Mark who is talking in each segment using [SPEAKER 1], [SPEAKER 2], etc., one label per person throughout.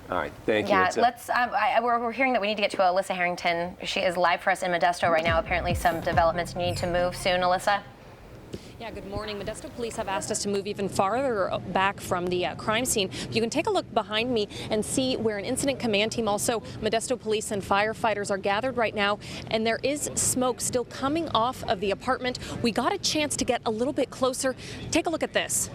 [SPEAKER 1] All right, thank you.
[SPEAKER 2] Yeah, we're hearing that we need to get to Elissa Harrington. She is live for us in Modesto right now. Apparently some developments need to move soon. Elissa?
[SPEAKER 3] Yeah, good morning. Modesto police have asked us to move even farther back from the crime scene. You can take a look behind me and see where an incident command team, also Modesto police and firefighters, are gathered right now. And there is smoke still coming off of the apartment. We got a chance to get a little bit closer. Take a look at this.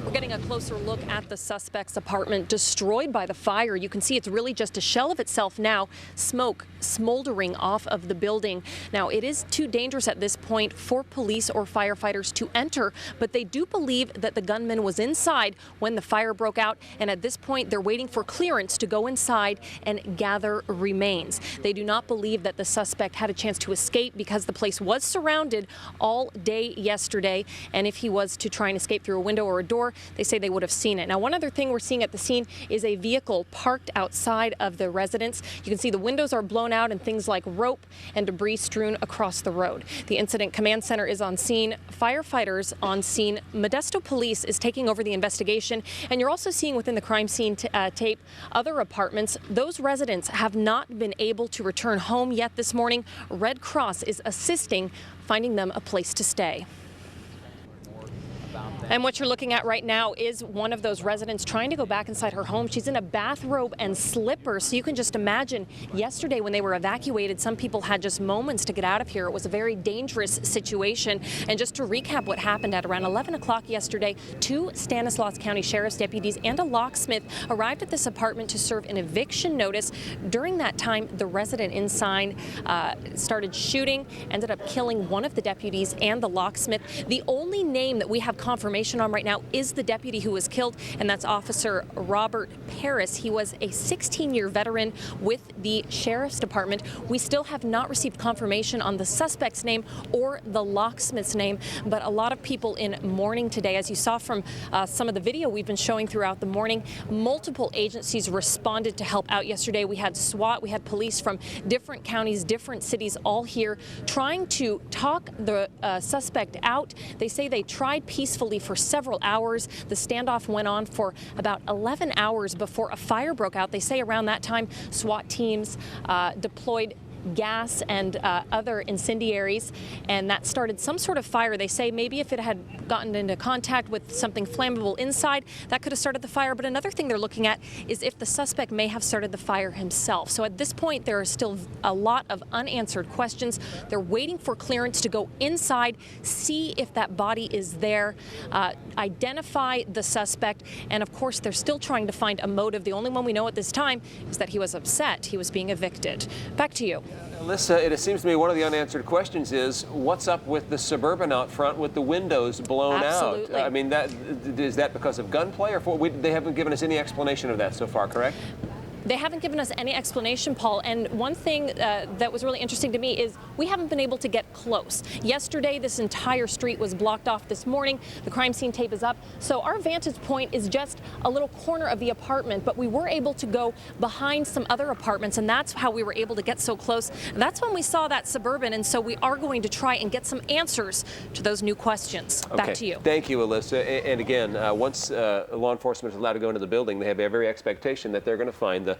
[SPEAKER 3] We're getting a closer look at the suspect's apartment destroyed by the fire. You can see it's really just a shell of itself now, smoke smoldering off of the building. Now, it is too dangerous at this point for police or firefighters to enter, but they do believe that the gunman was inside when the fire broke out, and at this point, they're waiting for clearance to go inside and gather remains. They do not believe that the suspect had a chance to escape because the place was surrounded all day yesterday, and if he was to try and escape through a window or a door, they say they would have seen it. Now, one other thing we're seeing at the scene is a vehicle parked outside of the residence. You can see the windows are blown out and things like rope and debris strewn across the road. The incident command center is on scene, firefighters on scene. Modesto police is taking over the investigation, and you're also seeing within the crime scene tape other apartments. Those residents have not been able to return home yet this morning. Red Cross is assisting finding them a place to stay. And what you're looking at right now is one of those residents trying to go back inside her home. She's in a bathrobe and slippers, so you can just imagine yesterday when they were evacuated, some people had just moments to get out of here. It was a very dangerous situation. And just to recap what happened, at around 11 o'clock yesterday, 2 Stanislaus County Sheriff's deputies and a locksmith arrived at this apartment to serve an eviction notice. During that time, the resident inside started shooting, ended up killing one of the deputies and the locksmith. The only name that we have confirmation on right now is the deputy who was killed, and that's Officer Robert Paris. He was a 16-year veteran with the Sheriff's Department. We still have not received confirmation on the suspect's name or the locksmith's name, but a lot of people in mourning today. As you saw from some of the video we've been showing throughout the morning, multiple agencies responded to help out yesterday. We had SWAT, we had police from different counties, different cities, all here trying to talk the suspect out. They say they tried peacefully for several hours. The standoff went on for about 11 hours before a fire broke out. They say around that time, SWAT teams deployed gas and other incendiaries, and that started some sort of fire. They say maybe if it had gotten into contact with something flammable inside, that could have started the fire. But another thing they're looking at is if the suspect may have started the fire himself. So at this point, there are still a lot of unanswered questions. They're waiting for clearance to go inside, see if that body is there, identify the suspect, and of course, they're still trying to find a motive. The only one we know at this time is that he was upset. He was being evicted. Back to you.
[SPEAKER 1] Elissa, it seems to me one of the unanswered questions is what's up with the Suburban out front with the windows blown
[SPEAKER 3] Absolutely.
[SPEAKER 1] out? I mean, is that because of gunplay, or they haven't given us any explanation of that so far, correct?
[SPEAKER 3] They haven't given us any explanation, Paul, and one thing that was really interesting to me is we haven't been able to get close. Yesterday, this entire street was blocked off. This morning, the crime scene tape is up, so our vantage point is just a little corner of the apartment, but we were able to go behind some other apartments, and that's how we were able to get so close. And that's when we saw that Suburban, and so we are going to try and get some answers to those new questions.
[SPEAKER 1] Okay.
[SPEAKER 3] Back to you.
[SPEAKER 1] Thank you, Elissa. And again, once law enforcement is allowed to go into the building, they have every expectation that they're going to find the